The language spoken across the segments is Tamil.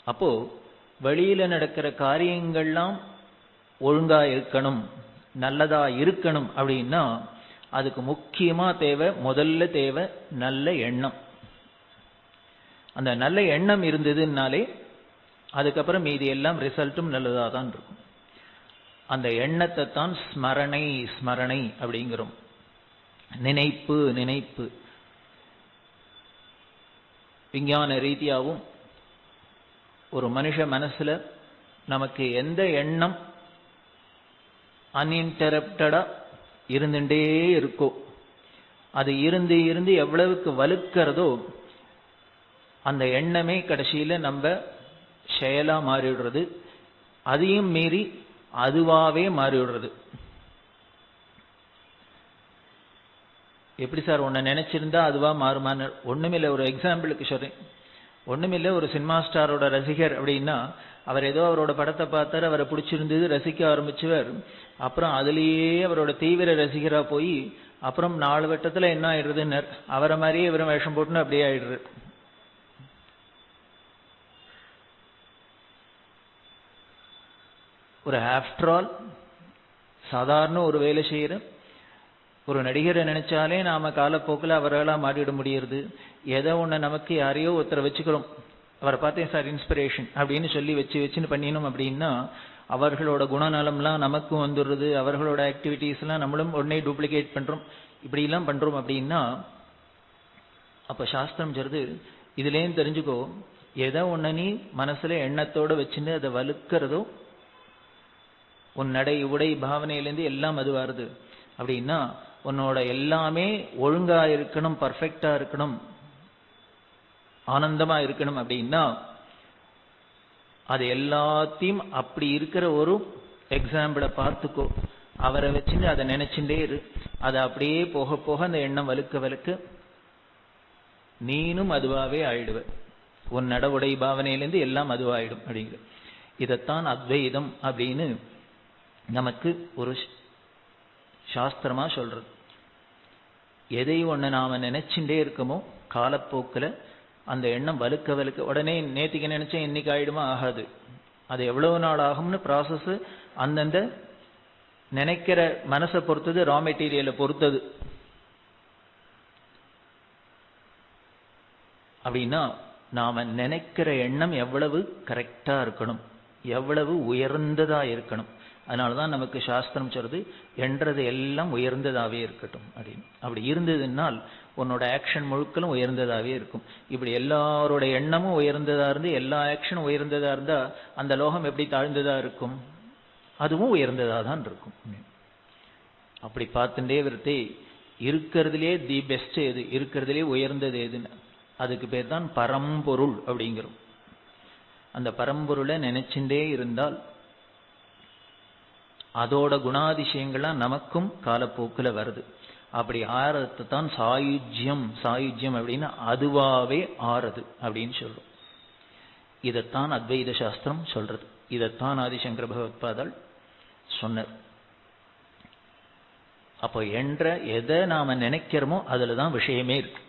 அப்போ வெளியில நடக்கிற காரியங்கள்லாம் ஒழுங்கா இருக்கணும், நல்லதா இருக்கணும் அப்படின்னா அதுக்கு முக்கியமா முதல்ல தேவை நல்ல எண்ணம். அந்த நல்ல எண்ணம் இருந்ததுன்னாலே அதுக்கப்புறம் மீதி எல்லாம் ரிசல்ட்டும் நல்லதா தான் இருக்கும். அந்த எண்ணத்தை தான் ஸ்மரணை அப்படிங்கிறோம். நினைப்பு. விஞ்ஞான ரீதியாகவும் ஒரு மனுஷ மனசுல நமக்கு எந்த எண்ணம் அன்இன்டரப்டடா இருந்துட்டே இருக்கோ, அது இருந்து எவ்வளவுக்கு வலுக்கிறதோ அந்த எண்ணமே கடைசியில நம்ம செயலா மாறிவிடுறது. அதையும் மீறி அதுவாவே மாறிவிடுறது. எப்படி சார் ஒன்ன நினைச்சிருந்தா அதுவா மாறுமான்னு? ஒண்ணுமில்லை, ஒரு எக்ஸாம்பிளுக்கு சொல்றேன். ஒண்ணுமில்லை, ஒரு சினிமா ஸ்டாரோட ரசிகர் அப்படின்னா அவர் ஏதோ அவரோட படத்தை பார்த்தாரு, அவரை பிடிச்சிருந்தது, ரசிக்க ஆரம்பிச்சவர். அப்புறம் அதுலேயே அவரோட தீவிர ரசிகரா போய் அப்புறம் 4 வட்டத்துல என்ன ஆயிடுறதுன்னு அவரை மாதிரியே இவரும் வேஷம் போட்டுன்னு அப்படியே ஆயிடுறது. ஒரு ஆஃப்டர் ஆல் சாதாரண ஒரு வேலை செய்யற ஒரு நடிகரை நினைச்சாலே நாம காலப்போக்கில் அவர்களா மாறிட முடியுது. ஏதோ ஒண்ணு நமக்கு யாரையோ ஒருத்தரை வச்சுக்கிறோம், அவரை பார்த்தேன் சார் இன்ஸ்பிரேஷன் அப்படின்னு சொல்லி வச்சுன்னு பண்ணினோம் அப்படின்னா அவர்களோட குணநலம்லாம் நமக்கும் வந்துடுறது. அவர்களோட ஆக்டிவிட்டீஸ் எல்லாம் நம்மளும் உடனே டூப்ளிகேட் பண்றோம். இப்படி எல்லாம் பண்றோம் அப்படின்னா அப்ப சாஸ்திரம் சொல்றது, இதுலேயும் தெரிஞ்சுக்கோ, எதை ஒண்ணு நீ மனசுல எண்ணத்தோட வச்சுன்னு அதை வலுக்கிறதோ உன் நடை உடை பாவனையிலேருந்து எல்லாம் அது வருது அப்படின்னா உன்னோட எல்லாமே ஒழுங்கா இருக்கணும், பர்ஃபெக்டா இருக்கணும், ஆனந்தமா இருக்கணும் அப்படின்னா அது எல்லாத்தையும் அப்படி இருக்கிற ஒரு எக்ஸாம்பிளை பார்த்துக்கோ. அவரை வச்சுட்டு அதை நினைச்சுட்டே இரு. அதை அப்படியே போக போக அந்த எண்ணம் வலுக்க நீனும் அதுவாவே ஆயிடுவ. உன் நட உடை பாவனையிலேருந்து எல்லாம் அதுவாயிடும் அப்படிங்கிற. இதைத்தான் அத்வைதம் அப்படின்னு நமக்கு ஒரு சாஸ்திரமா சொல்றது. எதை ஒண்ணு நாம நினைச்சுட்டே இருக்கமோ காலப்போக்கில் அந்த எண்ணம் வலுக்க உடனே நேத்திக்கு நினைச்சேன் இன்னைக்கு ஆயிடுமா? ஆகாது. அது எவ்வளவு நாள் ஆகும்னு ப்ராசஸ் அந்தந்த நினைக்கிற மனசை பொறுத்தது, ரா மெட்டீரியலை பொறுத்தது. அப்படின்னா நாம நினைக்கிற எண்ணம் எவ்வளவு கரெக்டா இருக்கணும், எவ்வளவு உயர்ந்ததா இருக்கணும். அதனாலதான் நமக்கு சாஸ்திரம் சொல்றது என்றது எல்லாம் உயர்ந்ததாவே இருக்கட்டும் அப்படின்னு. அப்படி இருந்ததுனால் உன்னோட ஆக்ஷன் முழுக்களும் உயர்ந்ததாவே இருக்கும். இப்படி எல்லாரோட எண்ணமும் உயர்ந்ததா இருந்து எல்லா ஆக்ஷனும் உயர்ந்ததா இருந்தா அந்த லோகம் எப்படி தாழ்ந்ததா இருக்கும்? அதுவும் உயர்ந்ததா தான் இருக்கும். அப்படி பார்த்துட்டே விருத்தி இருக்கிறதுலே தி பெஸ்ட் எது, இருக்கிறதுலே உயர்ந்தது எதுன்னு, அதுக்கு பேர் தான் பரம்பொருள் அப்படிங்கிறோம். அந்த பரம்பொருளை நினைச்சுட்டே இருந்தால் அதோட குணாதிசயங்கள்லாம் நமக்கும் காலப்போக்கில் வருது. அப்படி ஆறது தான் சாயுஜ்யம். சாயுஜ்யம் அப்படின்னா அதுவாவே ஆறது அப்படின்னு சொல்றோம். இதைத்தான் அத்வைத சாஸ்திரம் சொல்றது. இதைத்தான் ஆதிசங்கர பகவத்பாதால் சொன்னார். அப்போ என்ற எதை நாம நினைக்கிறோமோ அதுலதான் விஷயமே இருக்கு.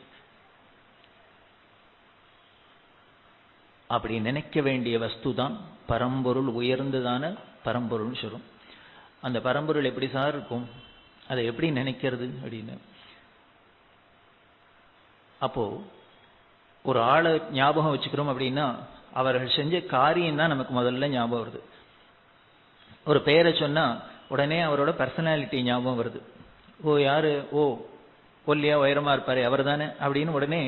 அப்படி நினைக்க வேண்டிய வஸ்து தான் பரம்பொருள், உயர்ந்ததான பரம்பொருள்னு சொல்றோம். அந்த பரம்பொருள் எப்படி சார் இருக்கும், அதை எப்படி நினைக்கிறது அப்படின்னு. அப்போ ஒரு ஆளை ஞாபகம் வச்சுக்கிறோம் அப்படின்னா அவர்கள் செஞ்ச காரியம் தான் நமக்கு முதல்ல ஞாபகம் வருது. ஒரு பெயரை சொன்னா உடனே அவரோட பர்சனாலிட்டி ஞாபகம் வருது. ஓ யாரு, ஓ ஒல்லியா உயரமா இருப்பாரு அவர் தானே அப்படின்னு உடனே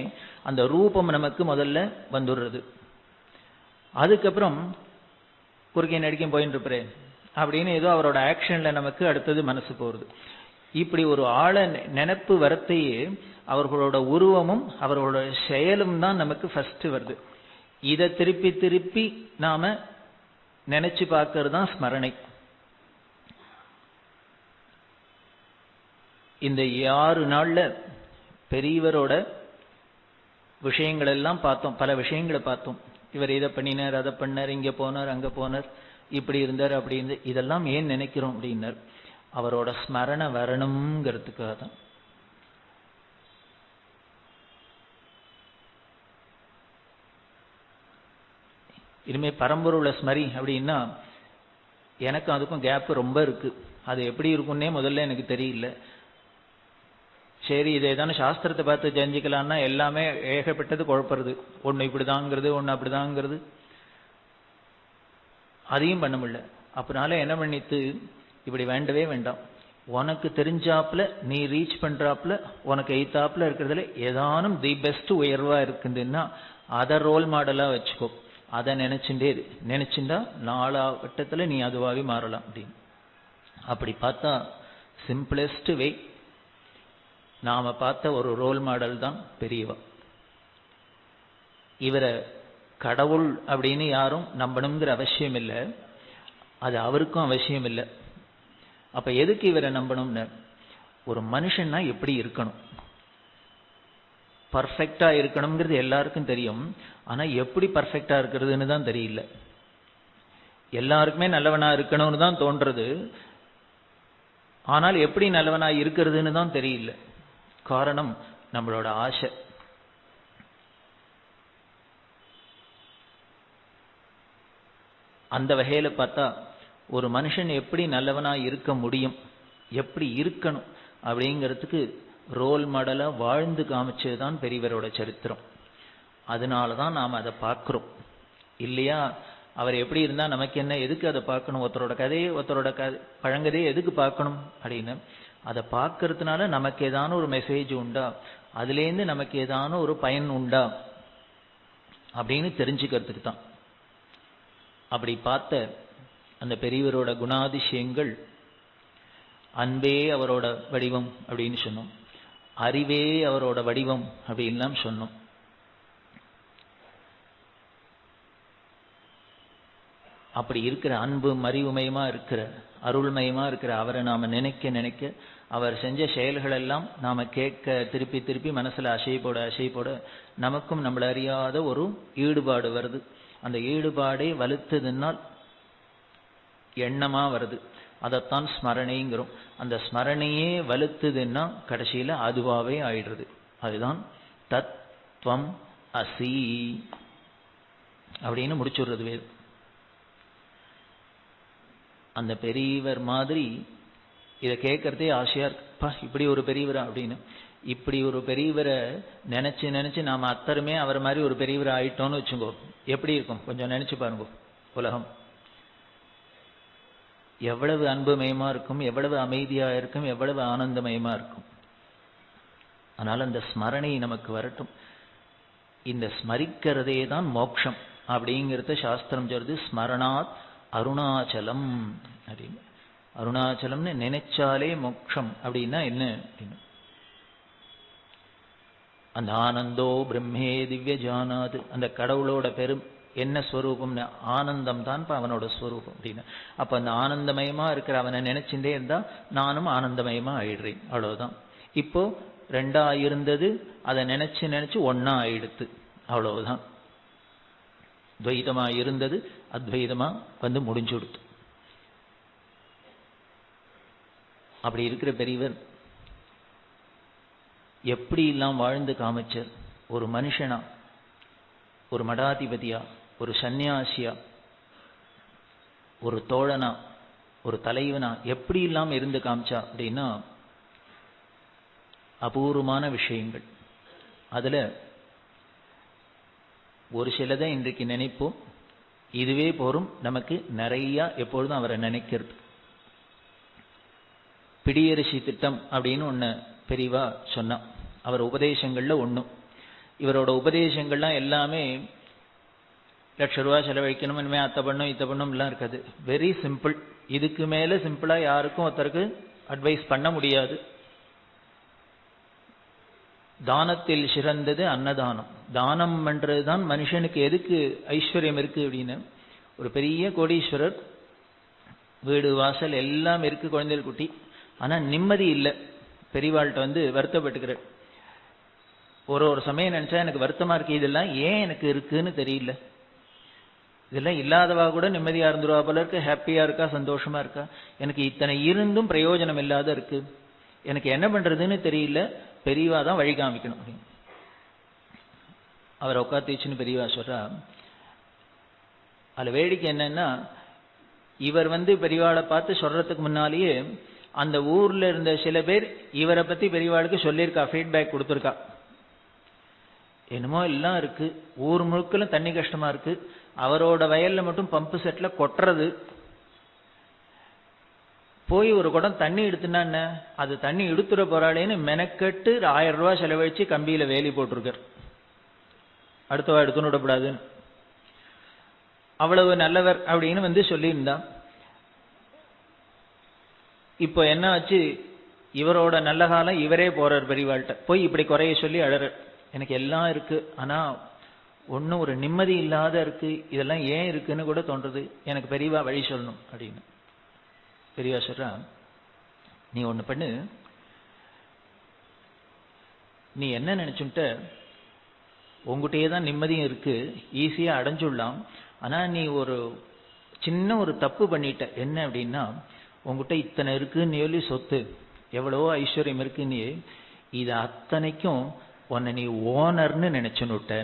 அந்த ரூபம் நமக்கு முதல்ல வந்துடுறது. அதுக்கப்புறம் குறுக்கே நடிக்க போயின்னு இருப்பாரு அப்படின்னு ஏதோ அவரோட ஆக்ஷன்ல நமக்கு அடுத்தது மனசு போறது. இப்படி ஒரு ஆளை நினைப்பு வரத்தையே அவர்களோட உருவமும் அவர்களோட செயலும் தான் நமக்கு ஃபர்ஸ்ட் வருது. இதை திருப்பி திருப்பி நாம நினைச்சு பார்க்கறது தான் ஸ்மரணை. இந்த 6 நாள்ல பெரியவரோட விஷயங்கள் எல்லாம் பார்த்தோம், பல விஷயங்களை பார்த்தோம். இவர் இதை பண்ணினார், அதை பண்ணார், இங்க போனார், அங்க போனார், இப்படி இருந்தார், அப்படி இருந்து. இதெல்லாம் ஏன் நினைக்கிறோம் அப்படின்னார், அவரோட ஸ்மரணை வரணுங்கிறதுக்காக தான். இனிமே பரம்பொருளை ஸ்மரி அப்படின்னா எனக்கும் அதுக்கும் கேப் ரொம்ப இருக்கு. அது எப்படி இருக்குன்னே முதல்ல எனக்கு தெரியல. சரி, இதை தானே சாஸ்திரத்தை பார்த்து தெரிஞ்சுக்கலான்னா எல்லாமே ஏகப்பட்டது குழப்பறது. ஒன்று இப்படிதாங்கிறது, ஒன்று அப்படிதாங்கிறது, அதையும் பண்ண முடியல. அதனால என்ன பண்ணிட்டு, இப்படி வேண்டவே வேண்டாம், உனக்கு தெரிஞ்சாப்புல நீ ரீச் பண்றாப்புல உனக்கு எய்த்தாப்புல இருக்கிறதுல ஏதானும் தி பெஸ்ட் உயர்வா இருக்குதுன்னா அதை ரோல் மாடலா வச்சுக்கோ. அதை நினைச்சுட்டா நாளாவட்டத்தில் நீ அதுவாகவே மாறலாம் அப்படின்னு. அப்படி பார்த்தா சிம்பிளஸ்ட் வே நாம பார்த்த ஒரு ரோல் மாடல் தான் பெரியவா. இவரை கடவுள் அப்படின்னு யாரும் நம்பணுங்கிற அவசியம் இல்லை, அது அவருக்கும் அவசியம் இல்லை. அப்ப எதுக்கு இவரை நம்பணும்னு, ஒரு மனுஷன்னா எப்படி இருக்கணும், பர்ஃபெக்டா இருக்கணுங்கிறது எல்லாருக்கும் தெரியும். ஆனா எப்படி பர்ஃபெக்டா இருக்கிறதுன்னு தான் தெரியல. எல்லாருக்குமே நல்லவனா இருக்கணும்னு தான் தோன்றது, ஆனால் எப்படி நல்லவனா இருக்கிறதுன்னு தான் தெரியல. காரணம் நம்மளோட ஆசை. அந்த வகையில பார்த்தா ஒரு மனுஷன் எப்படி நல்லவனா இருக்க முடியும், எப்படி இருக்கணும் அப்படிங்கிறதுக்கு ரோல் மாடலா வாழ்ந்து காமிச்சதுதான் பெரியவரோட சரித்திரம். அதனாலதான் நாம் அதை பார்க்கிறோம் இல்லையா. அவர் எப்படி இருந்தா நமக்கு என்ன, எதுக்கு அதை பார்க்கணும், ஒருத்தரோட கதையை ஒருத்தரோட பழங்கதையை எதுக்கு பார்க்கணும் அப்படின்னு. அதை பார்க்கறதுனால நமக்கு ஏதான ஒரு மெசேஜ் உண்டா, அதுலேருந்து நமக்கு ஏதான ஒரு பயன் உண்டா அப்படின்னு தெரிஞ்சுக்கிறதுக்கு தான். அப்படி பார்த்த அந்த பெரியவரோட குணாதிசயங்கள், அன்பே அவரோட வடிவம் அப்படின்னு சொன்னோம், அறிவே அவரோட வடிவம் அப்படின்லாம் சொன்னோம். அப்படி இருக்கிற அன்பு அறிவுமயமா இருக்கிற அருள்மயமா இருக்கிற அவரை நாம நினைக்க நினைக்க அவர் செஞ்ச செயல்கள் எல்லாம் நாம கேட்க திருப்பி திருப்பி மனசுல அசை போட நமக்கும் நம்மள அறியாத ஒரு ஈடுபாடு வருது. அந்த ஈடுபாடே வலுத்ததுனால் எண்ணமா வருது, அதைத்தான் ஸ்மரணைங்கிறோம். அந்த ஸ்மரணையே வலுத்துதுன்னா கடைசியில அதுவாவே ஆயிடுறது. அதுதான் தத்துவம் அசி அப்படின்னு முடிச்சுடுறது வேறு. அந்த பெரியவர் மாதிரி இதை கேட்கறதே ஆசையா இருக்குப்பா, இப்படி ஒரு பெரியவரா அப்படின்னு. இப்படி ஒரு பெரியவரை நினைச்சு நினைச்சு நாம அத்தருமே அவர் மாதிரி ஒரு பெரியவரை ஆயிட்டோம்னு வச்சுக்கோ, எப்படி இருக்கும் கொஞ்சம் நினைச்சு பாருங்க. உலகம் எவ்வளவு அன்புமயமா இருக்கும், எவ்வளவு அமைதியா இருக்கும், எவ்வளவு ஆனந்தமயமா இருக்கும். அதனால அந்த ஸ்மரணை நமக்கு வரட்டும். இந்த ஸ்மரிக்கிறதே தான் மோட்சம் அப்படிங்கிறத சாஸ்திரம் சொல்றது. ஸ்மரணாத் அருணாச்சலம் அப்படின்னு. அருணாச்சலம்னு நினைச்சாலே மோட்சம் அப்படின்னா என்ன அப்படின்னு. அந்த ஆனந்தோ பிரம்மே திவ்ய ஜானாது, அந்த கடவுளோட பெரும் என்ன ஸ்வரூபம்னு ஆனந்தம் தான் அவனோட ஸ்வரூபம் அப்படின்னு. அப்ப அந்த ஆனந்தமயமா இருக்கிற அவனை நினைச்சுட்டே இருந்தா நானும் ஆனந்தமயமா ஆயிடுறேன், அவ்வளவுதான். இப்போ ரெண்டா இருந்தது அதை நினைச்சு நினைச்சு ஒன்னா ஆயிடுத்து, அவ்வளவுதான். துவைதமா இருந்தது அத்வைதமா வந்து முடிஞ்சு கொடுத்து. அப்படி இருக்கிற பெரியவர் எப்படி எல்லாம் வாழ்ந்து காமிச்சார். ஒரு மனுஷனா, ஒரு மடாதிபதியா, ஒரு சன்னியாசியா, ஒரு தோழனா, ஒரு தலைவனா எப்படி எல்லாம் இருந்து காமிச்சா அப்படின்னா அபூர்வமான விஷயங்கள். அதுல ஒரு சிலதை இன்றைக்கு நினைப்போம், இதுவே போரும் நமக்கு நிறைய எப்பொழுதும் அவரை நினைக்கிறது. பிடியரிசி திட்டம் அப்படின்னு ஒண்ணு பெரியவா சொன்னா, அவர் உபதேசங்கள்ல ஒண்ணும். இவரோட உபதேசங்கள்லாம் எல்லாமே ₹1,00,000 செலவழிக்கணும், இனிமே அத்தை பண்ணும் இத்த பண்ணும் எல்லாம் இருக்காது. Very simple. இதுக்கு மேல சிம்பிளா யாருக்கும் ஒருத்தருக்கு அட்வைஸ் பண்ண முடியாது. தானத்தில் சிறந்தது அன்னதானம். தானம் பண்றதுதான் மனுஷனுக்கு எதுக்கு ஐஸ்வர்யம் இருக்கு அப்படின்னு. ஒரு பெரிய கோடீஸ்வரர், வீடு வாசல் எல்லாம் இருக்கு, குழந்தைகள் குட்டி, ஆனா நிம்மதி இல்லை. பெரியவாள்கிட்ட வந்து வருத்தப்பட்டுக்கிற ஒரு சமயம் நினைச்சா எனக்கு வருத்தமா இருக்கு, இதெல்லாம் ஏன் எனக்கு இருக்குன்னு தெரியல. இதெல்லாம் இல்லாதவா கூட நிம்மதியா இருந்துருவா போல இருக்கு, ஹாப்பியா இருக்கா, சந்தோஷமா இருக்கா. எனக்கு இத்தனை இருந்தும் பிரயோஜனம் இல்லாத இருக்கு, எனக்கு என்ன பண்றதுன்னு தெரியல, பெரியவா தான் வழி காமிக்கணும் அப்படின்னு. அவர் உட்காந்துச்சுன்னு பெரியவா சொல்றா, அதுல வேடிக்கை என்னன்னா, இவர் பெரியவாளை பார்த்து சொல்றதுக்கு முன்னாலேயே அந்த ஊர்ல இருந்த சில பேர் இவரை பத்தி பெரியவாளுக்கு சொல்லியிருக்கா, ஃபீட்பேக் கொடுத்துருக்கா. என்னமோ எல்லாம் இருக்கு, ஊர் முழுக்கலும் தண்ணி கஷ்டமா இருக்கு, அவரோட வயல்ல மட்டும் பம்பு செட்ல கொட்டுறது, போய் ஒரு குடம் தண்ணி எடுத்துனா என்ன, அது தண்ணி எடுத்துட போறாளேன்னு மெனக்கெட்டு 1000 ரூபாய் செலவழிச்சு கம்பியில வேலி போட்டிருக்கார், அடுத்தவா எடுத்துன்னு விடக்கூடாதுன்னு. அவ்வளவு நல்லவர் அப்படின்னு சொல்லியிருந்தான். இப்போ என்ன ஆச்சு, இவரோட நல்ல காலம் இவரே போறார் பெரியவாள்கிட்ட போய் இப்படி குறைய சொல்லி அழற. எனக்கு எல்லாம் இருக்கு, ஆனா ஒன்னும் ஒரு நிம்மதி இல்லாத இருக்கு, இதெல்லாம் ஏன் இருக்குன்னு கூட தோன்றது, எனக்கு பெரியவா வழி சொல்லணும் அப்படின்னு. பெரியவா சொல்றா, நீ ஒண்ணு பண்ணு, நீ என்ன நினைச்சுட்ட, உங்ககிட்டயே தான் நிம்மதியும் இருக்கு, ஈஸியா அடைஞ்சுடலாம். ஆனா நீ ஒரு சின்ன ஒரு தப்பு பண்ணிட்ட. என்ன அப்படின்னா, உங்ககிட்ட இத்தனை இருக்குன்னு சொல்லி சொத்து, எவ்வளவோ ஐஸ்வர்யம் இருக்குன்னு, இது அத்தனைக்கும் உன்னை நீ ஓனர்னு நினைச்சுன்னு விட்ட.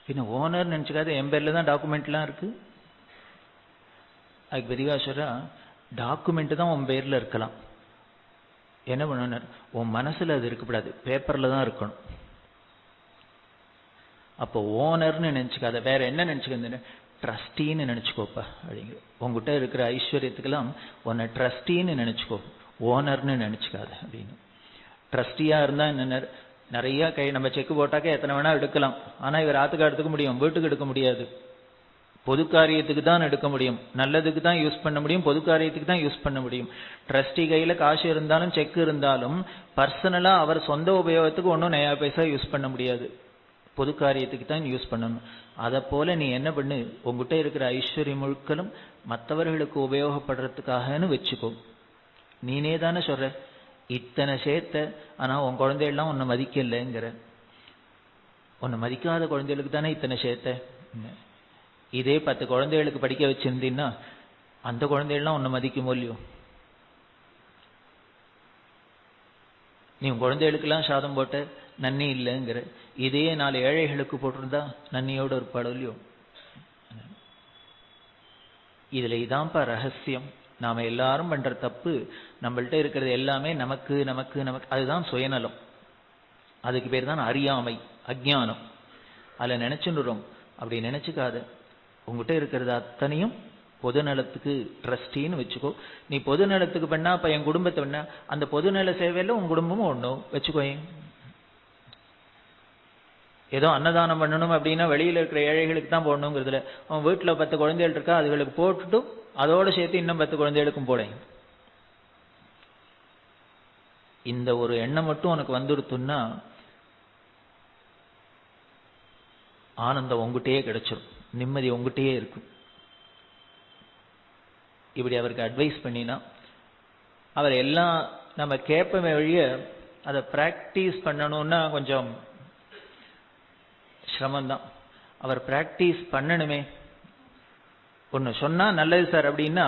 பின்ன ஓனர் நினைச்சுக்காத, என் பேர்ல தான் டாக்குமெண்ட்லாம் இருக்கு. அதுக்கு பெரியவா சொல்றா, டாக்குமெண்ட் தான் உன் பேர்ல இருக்கலாம், என்ன பண்ண உன் மனசுல அது இருக்கக்கூடாது, பேப்பர்ல தான் இருக்கணும். அப்போ ஓனர்னு நினைச்சுக்காத, வேற என்ன நினைச்சுக்க, ட்ரஸ்டின்னு நினைச்சுக்கோப்பா அப்படிங்கிற. உங்ககிட்ட இருக்கிற ஐஸ்வர்யத்துக்கெல்லாம் உன்னை ட்ரஸ்டின்னு நினைச்சுக்கோ, ஓனர்னு நினைச்சுக்காத அப்படின்னு. ட்ரஸ்டியா இருந்தா என்ன, நிறைய நம்ம செக் போட்டாக்க எத்தனை வேணா எடுக்கலாம், ஆனா இவர் ஆத்துக்கு எடுத்துக்க முடியும், வீட்டுக்கு எடுக்க முடியாது. பொது காரியத்துக்கு தான் எடுக்க முடியும், நல்லதுக்கு தான் யூஸ் பண்ண முடியும், பொது காரியத்துக்கு தான் யூஸ் பண்ண முடியும். ட்ரஸ்டி கையில காசு இருந்தாலும் செக் இருந்தாலும் பர்சனலா அவர் சொந்த உபயோகத்துக்கு ஒன்றும் நயா பைசா யூஸ் பண்ண முடியாது, பொது காரியத்துக்கு தான் யூஸ் பண்ணணும். அதை போல நீ என்ன பண்ணு, உங்ககிட்ட இருக்கிற ஐஸ்வர்யம் முழுக்களும் மற்றவர்களுக்கு உபயோகப்படுறதுக்காகனு வச்சுக்கோ. நீனே தானே சொல்ற இத்தனை சேர்த்த, ஆனா உன் குழந்தைகள்லாம் உன்னை மதிக்கலைங்கிற. உன்னை மதிக்காத குழந்தைகளுக்கு தானே இத்தனை சேர்த்த. இதே 10 குழந்தைகளுக்கு படிக்க வச்சிருந்தீன்னா அந்த குழந்தைகள்லாம் உன்னை மதிக்குமோ இல்லையோ. நீ உன் குழந்தைகளுக்கெல்லாம் சாதம் போட்ட, நன்னி இல்லைங்கிற. இதே 4 ஏழைகளுக்கு போட்டிருந்தா நன்னியோட இருப்பாளோ இல்லையோ. இதுல இதான்ப்பா ரகசியம். நாம எல்லாரும் பண்ற தப்பு, நம்மள்ட்ட இருக்கிறது எல்லாமே நமக்கு நமக்கு நமக்கு, அதுதான் சுயநலம். அதுக்கு பேர் தான் அறியாமை, அஜ்ஞானம். அதுல நினைச்சுடுறோம். அப்படி நினைச்சுக்காத, உங்ககிட்ட இருக்கிறது அத்தனையும் பொது நலத்துக்கு ட்ரஸ்டின்னு வச்சுக்கோ. நீ பொது நலத்துக்கு பண்ணா, அப்ப என் குடும்பத்தை பண்ணா, அந்த பொது நல சேவையில உன் குடும்பமும் ஒண்ணும் வச்சுக்கோ. ஏதோ அன்னதானம் பண்ணணும் அப்படின்னா வெளியில இருக்கிற ஏழைகளுக்கு தான் போடணுங்கிறதுல, அவன் வீட்டுல 10 குழந்தைகள் இருக்கா, அதுகளுக்கு போட்டுட்டு அதோட சேர்த்து இன்னும் 10 குழந்தைகளுக்கும் போட. இந்த ஒரு எண்ணம் மட்டும் உனக்கு வந்துடுத்துன்னா ஆனந்தம் உங்ககிட்டயே கிடைச்சிடும், நிம்மதி உங்ககிட்டயே இருக்கும். இப்படி அவருக்கு அட்வைஸ் பண்ணினா அவர் எல்லாம் நம்ம கேட்பமே வழிய அதை பிராக்டிஸ் பண்ணணும்னா கொஞ்சம் சிரமம்தான். அவர் பிராக்டிஸ் பண்ணணுமே. ஒன்று சொன்னா நல்லது சார் அப்படின்னா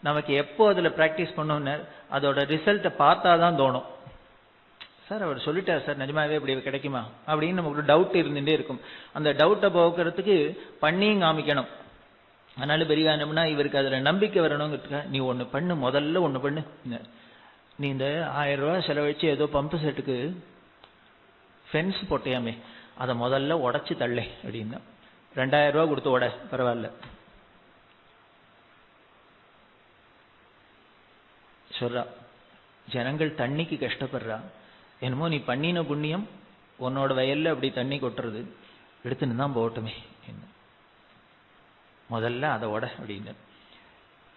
நமக்கு எப்போ அதில் பிராக்டிஸ் பண்ணோன்னு அதோட ரிசல்ட்டை பார்த்தா தான் தோணும். சார் அவர் சொல்லிட்டார் சார், நிஜமாவே இப்படி கிடைக்குமா அப்படின்னு நமக்கு டவுட் இருந்துகிட்டே இருக்கும். அந்த டவுட்டை போக்குறதுக்கு பண்ணியும் காமிக்கணும். அதனால பெரிய என்னம்னா இவருக்கு அதில் நம்பிக்கை வரணுங்கிறதுக்காக நீ ஒன்று பண்ணு, முதல்ல ஒன்று பண்ணு. நீ இந்த 1000 ரூபா செலவழிச்சு ஏதோ பம்பு செட்டுக்கு ஃபென்ஸ் போட்டியாமே, அதை முதல்ல உடச்சி தள்ளே அப்படின்னா. 2000 ரூபா கொடுத்து உட, பரவாயில்ல சொல்றா. ஜனங்கள் தண்ணிக்கு கஷ்டப்படுறா, என்னமோ நீ பண்ணின புண்ணியம் உன்னோட வயல்ல அப்படி தண்ணி கொட்டுறது, எடுத்துன்னு தான் போகட்டுமே என்ன, முதல்ல அதை உட அப்படின்னு.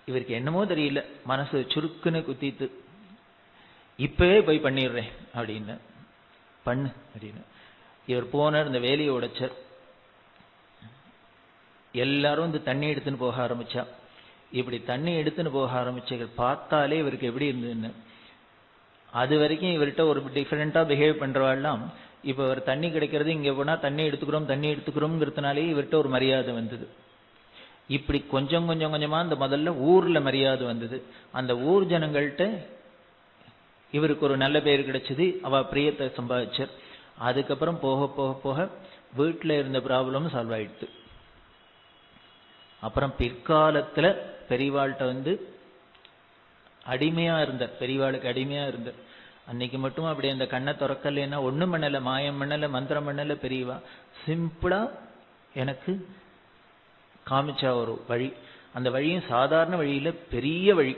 இவருக்கு என்னமோ தெரியல, மனசு சுருக்குன்னு குத்திட்டு இப்பவே போய் பண்ணிடுறேன் அப்படின்னு. பண்ணு அப்படின்னு இவர் போனார். இந்த வேலையை உடைச்சார். எல்லாரும் இந்த தண்ணி எடுத்துன்னு போக ஆரம்பிச்சா. இப்படி தண்ணி எடுத்துன்னு போக ஆரம்பிச்ச பார்த்தாலே இவருக்கு எப்படி இருந்ததுன்னு, அது வரைக்கும் இவர்கிட்ட ஒரு டிஃபரெண்டா பிஹேவ் பண்றவாள்லாம் இப்ப இவர் தண்ணி கிடைக்கிறது, இங்க போனா தண்ணி எடுத்துக்கிறோம்ங்கிறதுனாலே இவர்கிட்ட ஒரு மரியாதை வந்தது. இப்படி கொஞ்சம் கொஞ்சம் கொஞ்சமா இந்த முதல்ல ஊர்ல மரியாதை வந்தது. அந்த ஊர் ஜனங்கள்கிட்ட இவருக்கு ஒரு நல்ல பேர் கிடைச்சது, அவ பிரியத்தை சம்பாதிச்சார். அதுக்கப்புறம் போக போக போக வீட்டில் இருந்த ப்ராப்ளம் சால்வ் ஆயிடுது. அப்புறம் பிற்காலத்துல பெரியவாள்கிட்ட வந்து அடிமையா இருந்தார், பெரியவாளுக்கு அடிமையா இருந்தார். அன்னைக்கு மட்டும் அப்படி அந்த கண்ணை திறக்கலைன்னா ஒண்ணும் பண்ணல, மாயம் பண்ணல, மந்திரம் பண்ணல, பெரியவா சிம்பிளா எனக்கு காமிச்சா ஒரு வழி. அந்த வழியும் சாதாரண வழியில பெரிய வழி.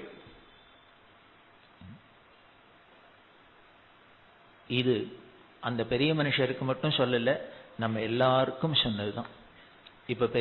இது அந்த பெரிய மனுஷருக்கு மட்டும் சொல்லல, நம்ம எல்லாருக்கும் சொன்னதுதான். இப்ப